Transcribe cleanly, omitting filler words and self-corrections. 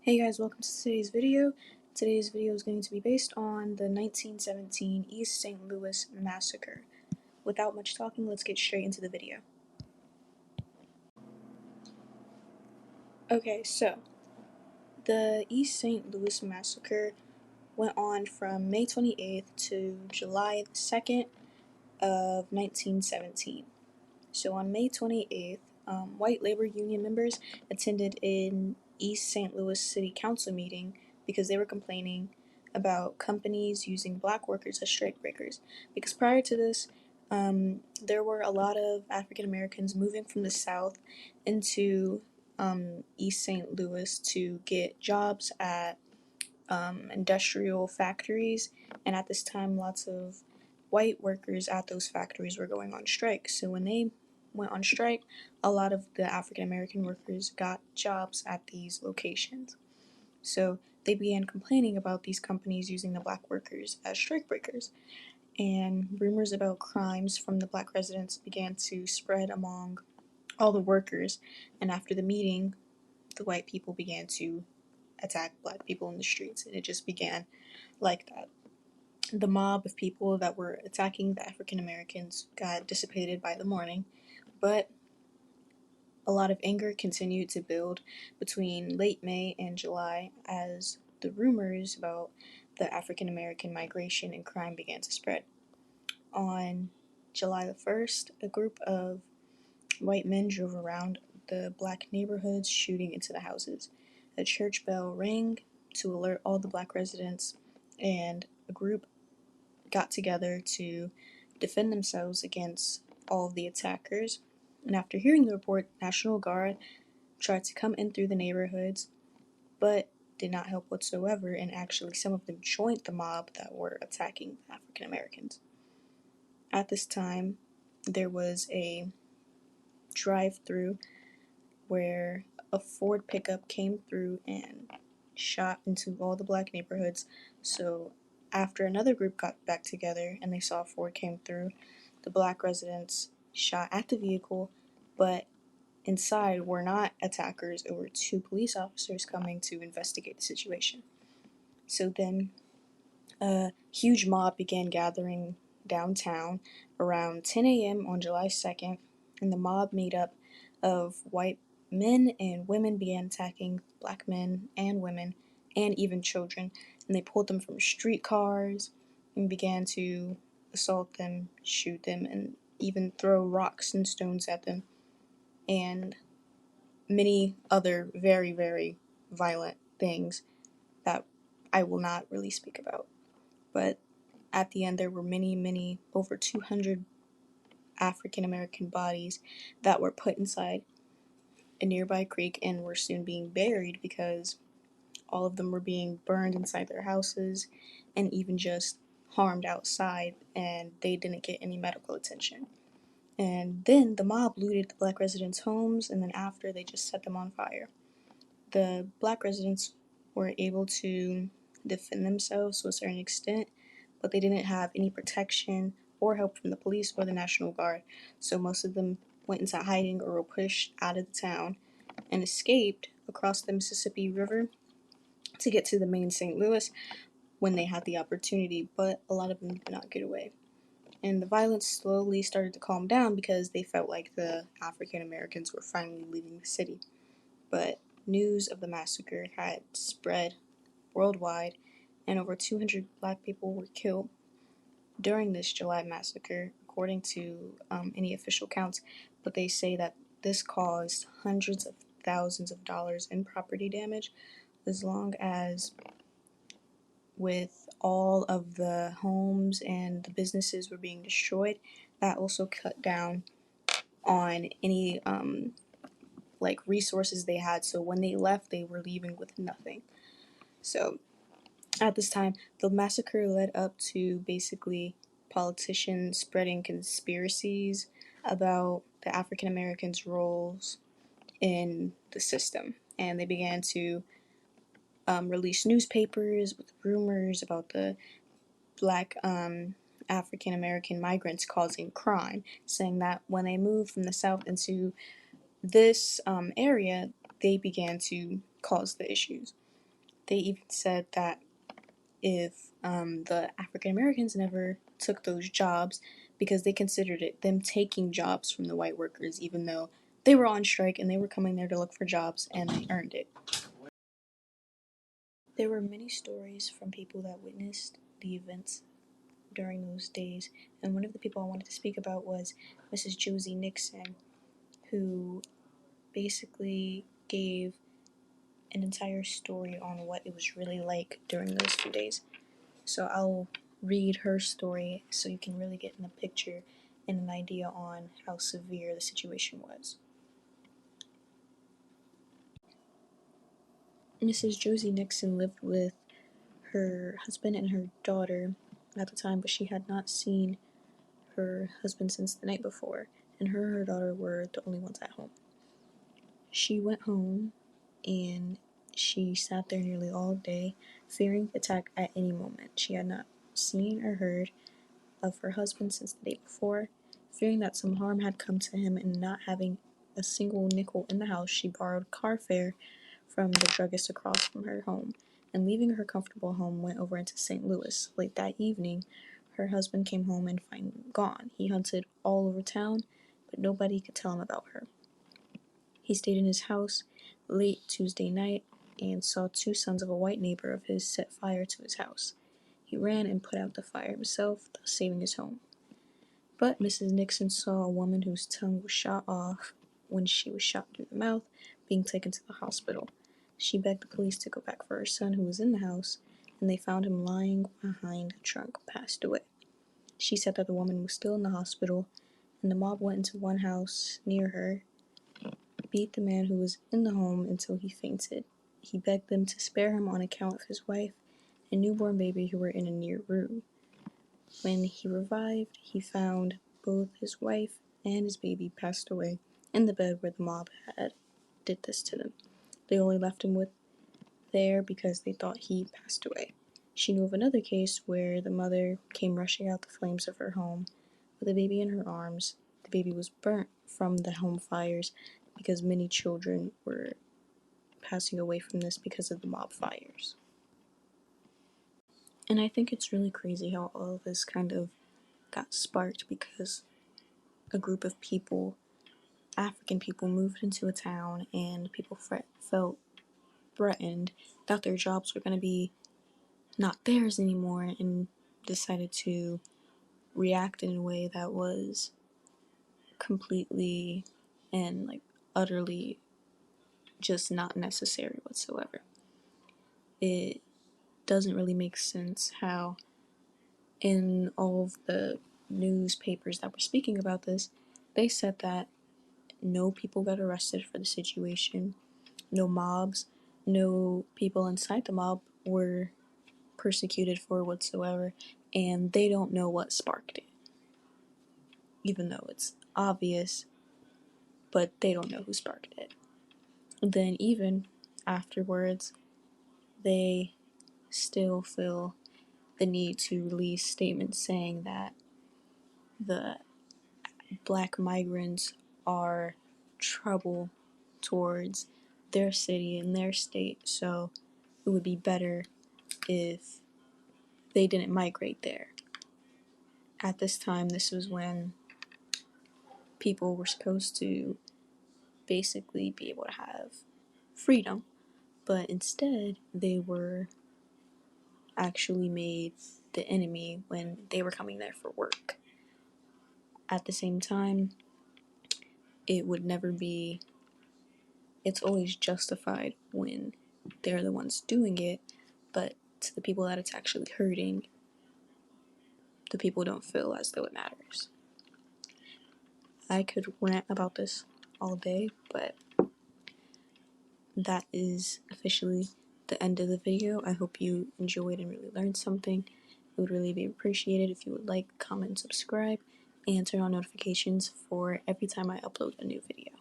Hey guys, welcome to today's video. Today's video is going to be based on the 1917 East St. Louis massacre. Without much talking, let's get straight into the video. Okay, so the East St. Louis massacre went on from May 28th to July 2nd of 1917. So on May 28th, white labor union members attended an East St. Louis City Council meeting because they were complaining about companies using black workers as strikebreakers. Because prior to this, there were a lot of African Americans moving from the South into East St. Louis to get jobs at industrial factories, and at this time, lots of white workers at those factories were going on strike. So when they went on strike, a lot of the African American workers got jobs at these locations. So they began complaining about these companies using the black workers as strikebreakers, and rumors about crimes from the black residents began to spread among all the workers. And after the meeting, the white people began to attack black people in the streets, and it just began like that. The mob of people that were attacking the African Americans got dissipated by the morning, but a lot of anger continued to build between late May and July as the rumors about the African American migration and crime began to spread. On July the 1st, a group of white men drove around the black neighborhoods shooting into the houses. A church bell rang to alert all the black residents, and a group got together to defend themselves against all of the attackers. And after hearing the report, National Guard tried to come in through the neighborhoods, but did not help whatsoever, and actually some of them joined the mob that were attacking African Americans. At this time, there was a drive-through where a Ford pickup came through and shot into all the black neighborhoods. So after another group got back together and they saw Ford came through, the black residents shot at the vehicle, but inside were not attackers. It were two police officers coming to investigate the situation. So then a huge mob began gathering downtown around 10 a.m. on July 2nd, and the mob made up of white men and women began attacking black men and women and even children, and they pulled them from streetcars and began to assault them, shoot them, and even throw rocks and stones at them, and many other very, very violent things that I will not really speak about. But at the end, there were many, over 200 African American bodies that were put inside a nearby creek and were soon being buried because all of them were being burned inside their houses and even just harmed outside, and they didn't get any medical attention. And then the mob looted the black residents' homes, and then after, they just set them on fire. The black residents were able to defend themselves to a certain extent, but they didn't have any protection or help from the police or the National Guard, so most of them went into hiding or were pushed out of the town and escaped across the Mississippi River to get to the main St. Louis when they had the opportunity, but a lot of them did not get away. And the violence slowly started to calm down because they felt like the African Americans were finally leaving the city. But news of the massacre had spread worldwide, and over 200 black people were killed during this July massacre, according to any official counts. But they say that this caused hundreds of thousands of dollars in property damage, as long as with all of the homes and the businesses were being destroyed, that also cut down on any like resources they had. So when they left, they were leaving with nothing. So at this time, the massacre led up to basically politicians spreading conspiracies about the African Americans' roles in the system, and they began to release newspapers with rumors about the black African American migrants causing crime, saying that when they moved from the South into this area, they began to cause the issues. They even said that if the African Americans never took those jobs, because they considered it them taking jobs from the white workers, even though they were on strike and they were coming there to look for jobs and they earned it. There were many stories from people that witnessed the events during those days, and one of the people I wanted to speak about was Mrs. Josie Nixon, who basically gave an entire story on what it was really like during those few days. So I'll read her story so you can really get in the picture and an idea on how severe the situation was. Mrs. Josie Nixon lived with her husband and her daughter at the time, but she had not seen her husband since the night before, and her and her daughter were the only ones at home. She went home and she sat there nearly all day, fearing attack at any moment. She had not seen or heard of her husband since the day before. Fearing that some harm had come to him and not having a single nickel in the house, she borrowed car fare from the druggist across from her home, and leaving her comfortable home, went over into St. Louis. Late that evening, her husband came home and found her gone. He hunted all over town, but nobody could tell him about her. He stayed in his house late Tuesday night and saw two sons of a white neighbor of his set fire to his house. He ran and put out the fire himself, thus saving his home. But Mrs. Nixon saw a woman whose tongue was shot off when she was shot through the mouth being taken to the hospital. She begged the police to go back for her son, who was in the house, and they found him lying behind a trunk, passed away. She said that the woman was still in the hospital, and the mob went into one house near her, beat the man who was in the home until he fainted. He begged them to spare him on account of his wife and newborn baby who were in a near room. When he revived, he found both his wife and his baby passed away in the bed where the mob had did this to them. They only left him there because they thought he passed away. She knew of another case where the mother came rushing out the flames of her home with a baby in her arms. The baby was burnt from the home fires because many children were passing away from this because of the mob fires. And I think it's really crazy how all of this kind of got sparked because a group of people, African people, moved into a town and people felt threatened that their jobs were going to be not theirs anymore and decided to react in a way that was completely and utterly just not necessary whatsoever. It doesn't really make sense how in all of the newspapers that were speaking about this, they said that no people got arrested for the situation, no mobs, no people inside the mob were persecuted for whatsoever, and they don't know what sparked it. Even though it's obvious, but they don't know who sparked it. And then even afterwards, they still feel the need to release statements saying that the black migrants are trouble towards their city and their state, so it would be better if they didn't migrate there. At this time, this was when people were supposed to basically be able to have freedom, but instead they were actually made the enemy when they were coming there for work. At the same time, it would never be, it's always justified when they're the ones doing it, but to the people that it's actually hurting, the people don't feel as though it matters. I could rant about this all day, but that is officially the end of the video. I hope you enjoyed and really learned something. It would really be appreciated if you would like, comment, subscribe, and turn on notifications for every time I upload a new video.